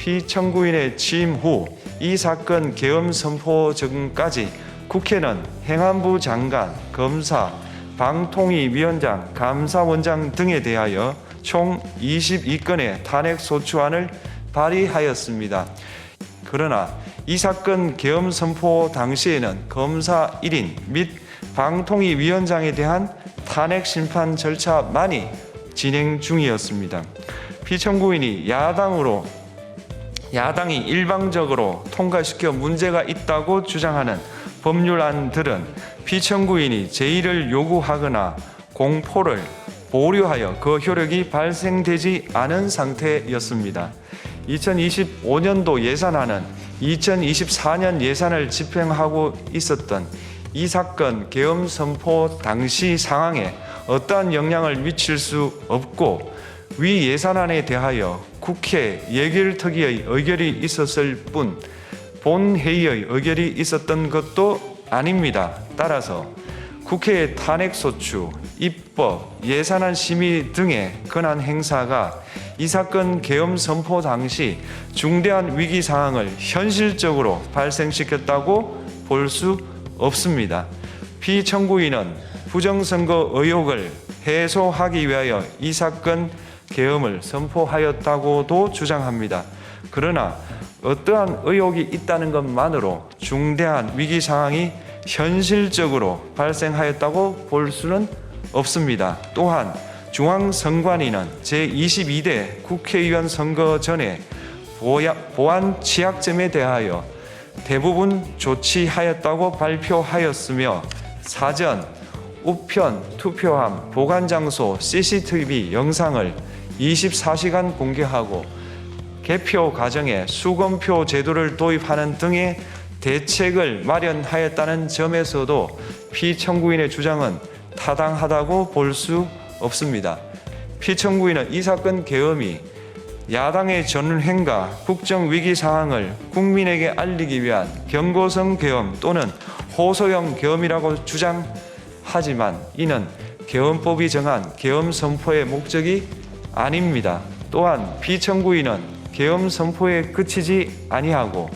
피청구인의 취임 후 이 사건 계엄 선포 전까지 국회는 행안부 장관, 검사, 방통위위원장, 감사원장 등에 대하여 총 22건의 탄핵소추안을 발의하였습니다. 그러나 이 사건 계엄 선포 당시에는 검사 1인 및 방통위위원장에 대한 탄핵 심판 절차만이 진행 중이었습니다. 피청구인이 야당이 일방적으로 통과시켜 문제가 있다고 주장하는 법률안들은 피청구인이 제의를 요구하거나 공포를 보류하여 그 효력이 발생되지 않은 상태였습니다. 2025년도 예산안은 2024년 예산을 집행하고 있었던 이 사건 계엄 선포 당시 상황에 어떠한 영향을 미칠 수 없고 위 예산안에 대하여 국회 예결특위의 의결이 있었을 뿐 본회의의 의결이 있었던 것도 아닙니다. 따라서 국회의 탄핵소추, 입법, 예산안 심의 등의 권한 행사가 이 사건 계엄 선포 당시 중대한 위기 상황을 현실적으로 발생시켰다고 볼 수 없습니다. 피청구인은 부정선거 의혹을 해소하기 위하여 이 사건 계엄을 선포하였다고도 주장합니다. 그러나 어떠한 의혹이 있다는 것만으로 중대한 위기 상황이 현실적으로 발생하였다고 볼 수는 없습니다. 또한 중앙선관위는 제22대 국회의원 선거 전에 보안 취약점에 대하여 대부분 조치하였다고 발표하였으며 사전, 우편, 투표함, 보관장소, CCTV 영상을 24시간 공개하고 개표 과정에 수검표 제도를 도입하는 등의 대책을 마련하였다는 점에서도 피청구인의 주장은 타당하다고 볼 수 없습니다. 피청구인은 이 사건 계엄이 야당의 전횡과 국정위기 상황을 국민에게 알리기 위한 경고성 계엄 또는 호소형 계엄이라고 주장하지만 이는 계엄법이 정한 계엄 선포의 목적이 아닙니다. 또한 피청구인은 계엄 선포에 그치지 아니하고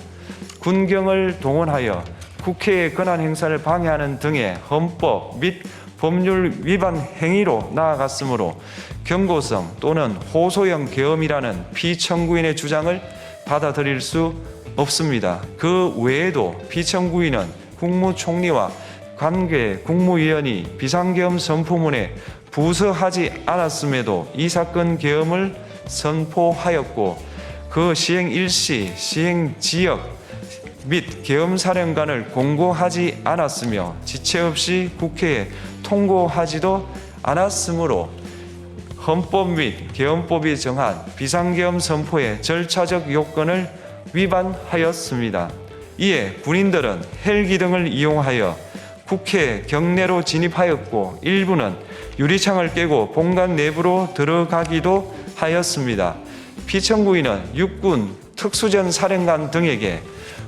군경을 동원하여 국회의 권한 행사를 방해하는 등의 헌법 및 법률 위반 행위로 나아갔으므로 경고성 또는 호소형 계엄이라는 피청구인의 주장을 받아들일 수 없습니다. 그 외에도 피청구인은 국무총리와 관계 국무위원이 비상계엄 선포문에 부서하지 않았음에도 이 사건 계엄을 선포하였고 그 시행 일시, 시행 지역 및 계엄사령관을 공고하지 않았으며 지체 없이 국회에 통고하지도 않았으므로 헌법 및 계엄법이 정한 비상계엄 선포의 절차적 요건을 위반하였습니다. 이에 군인들은 헬기 등을 이용하여 국회 경내로 진입하였고 일부는 유리창을 깨고 본관 내부로 들어가기도 하였습니다. 피청구인은 육군 특수전 사령관 등에게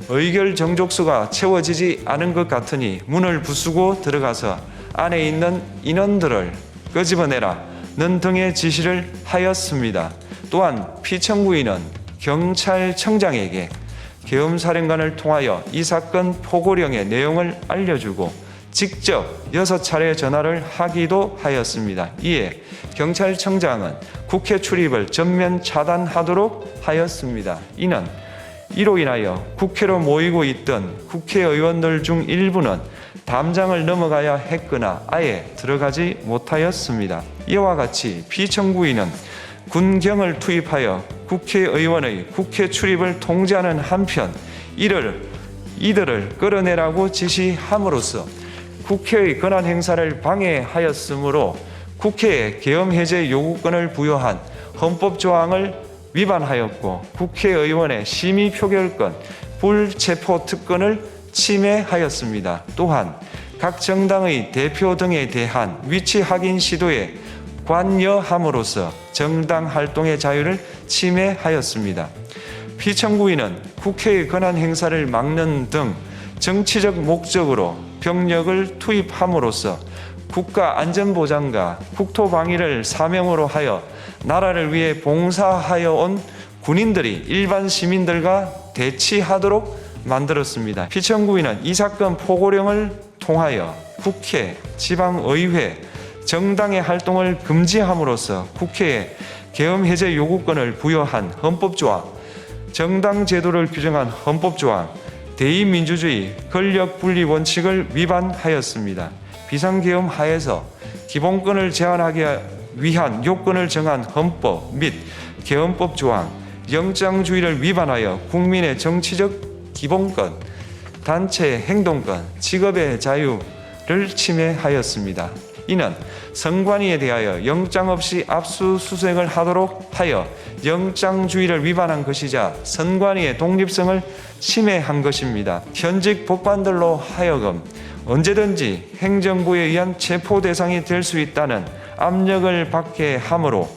의결 정족수가 채워지지 않은 것 같으니 문을 부수고 들어가서 안에 있는 인원들을 끄집어내라는 등의 지시를 하였습니다. 또한 피청구인은 경찰청장에게 계엄사령관을 통하여 이 사건 포고령의 내용을 알려주고 직접 6차례 전화를 하기도 하였습니다. 이에 경찰청장은 국회 출입을 전면 차단하도록 하였습니다. 이로 인하여 국회로 모이고 있던 국회의원들 중 일부는 담장을 넘어가야 했거나 아예 들어가지 못하였습니다. 이와 같이 피청구인은 군경을 투입하여 국회의원의 국회 출입을 통제하는 한편 이들을 끌어내라고 지시함으로써 국회의 권한 행사를 방해하였으므로 국회에 계엄 해제 요구권을 부여한 헌법 조항을 위반하였고 국회의원의 심의 표결권, 불체포 특권을 침해하였습니다. 또한 각 정당의 대표 등에 대한 위치 확인 시도에 관여함으로써 정당 활동의 자유를 침해하였습니다. 피청구인은 국회의 권한 행사를 막는 등 정치적 목적으로 병력을 투입함으로써 국가 안전보장과 국토방위를 사명으로 하여 나라를 위해 봉사하여 온 군인들이 일반 시민들과 대치하도록 만들었습니다. 피청구인은 이 사건 포고령을 통하여 국회, 지방의회, 정당의 활동을 금지함으로써 국회에 계엄 해제 요구권을 부여한 헌법조항, 정당 제도를 규정한 헌법조항, 대의민주주의, 권력분리 원칙을 위반하였습니다. 비상계엄 하에서 기본권을 제한하기 위한 요건을 정한 헌법 및 계엄법 조항, 영장주의를 위반하여 국민의 정치적 기본권, 단체 행동권, 직업의 자유를 침해하였습니다. 이는 선관위에 대하여 영장 없이 압수수색을 하도록 하여 영장주의를 위반한 것이자 선관위의 독립성을 침해한 것입니다. 현직 법관들로 하여금 언제든지 행정부에 의한 체포 대상이 될 수 있다는 압력을 받게 함으로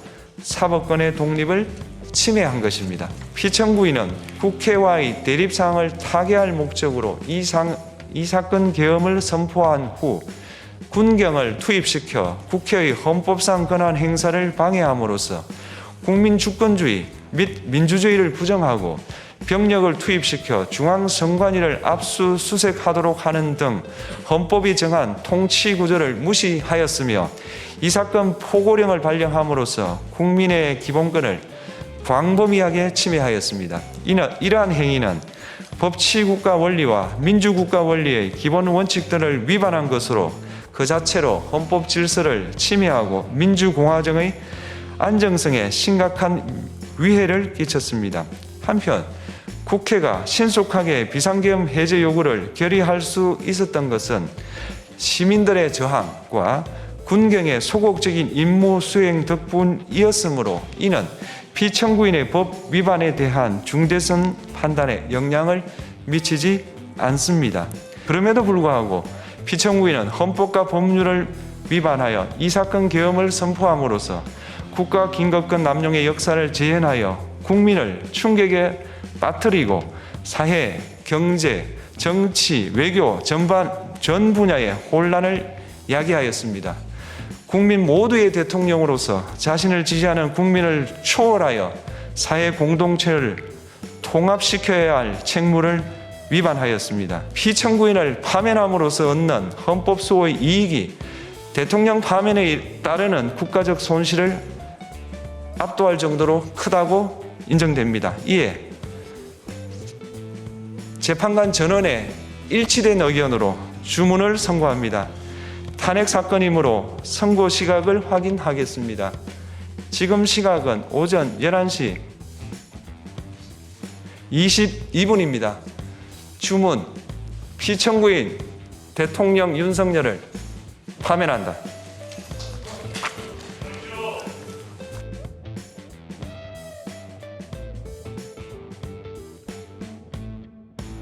사법권의 독립을 침해한 것입니다. 피청구인은 국회와의 대립사항을 타개할 목적으로 이 사건 계엄을 선포한 후 군경을 투입시켜 국회의 헌법상 권한 행사를 방해함으로써 국민 주권주의 및 민주주의를 부정하고 병력을 투입시켜 중앙선관위를 압수수색하도록 하는 등 헌법이 정한 통치구조를 무시하였으며 이 사건 포고령을 발령함으로써 국민의 기본권을 광범위하게 침해하였습니다. 이러한 행위는 법치국가 원리와 민주국가 원리의 기본 원칙들을 위반한 것으로 그 자체로 헌법 질서를 침해하고 민주공화정의 안정성에 심각한 위해를 끼쳤습니다. 한편 국회가 신속하게 비상계엄 해제 요구를 결의할 수 있었던 것은 시민들의 저항과 군경의 소극적인 임무 수행 덕분이었으므로 이는 피청구인의 법 위반에 대한 중대성 판단에 영향을 미치지 않습니다. 그럼에도 불구하고 피청구인은 헌법과 법률을 위반하여 이 사건 계엄을 선포함으로써 국가 긴급권 남용의 역사를 재현하여 국민을 충격에 빠뜨리고 사회, 경제, 정치, 외교 전 분야의 혼란을 야기하였습니다. 국민 모두의 대통령으로서 자신을 지지하는 국민을 초월하여 사회 공동체를 통합시켜야 할 책무를 위반하였습니다. 피청구인을 파면함으로써 얻는 헌법 수호의 이익이 대통령 파면에 따르는 국가적 손실을 압도할 정도로 크다고 인정됩니다. 이에 재판관 전원의 일치된 의견으로 주문을 선고합니다. 탄핵 사건이므로 선고 시각을 확인하겠습니다. 지금 시각은 오전 11시 22분입니다. 주문, 피청구인 대통령 윤석열을 파면한다.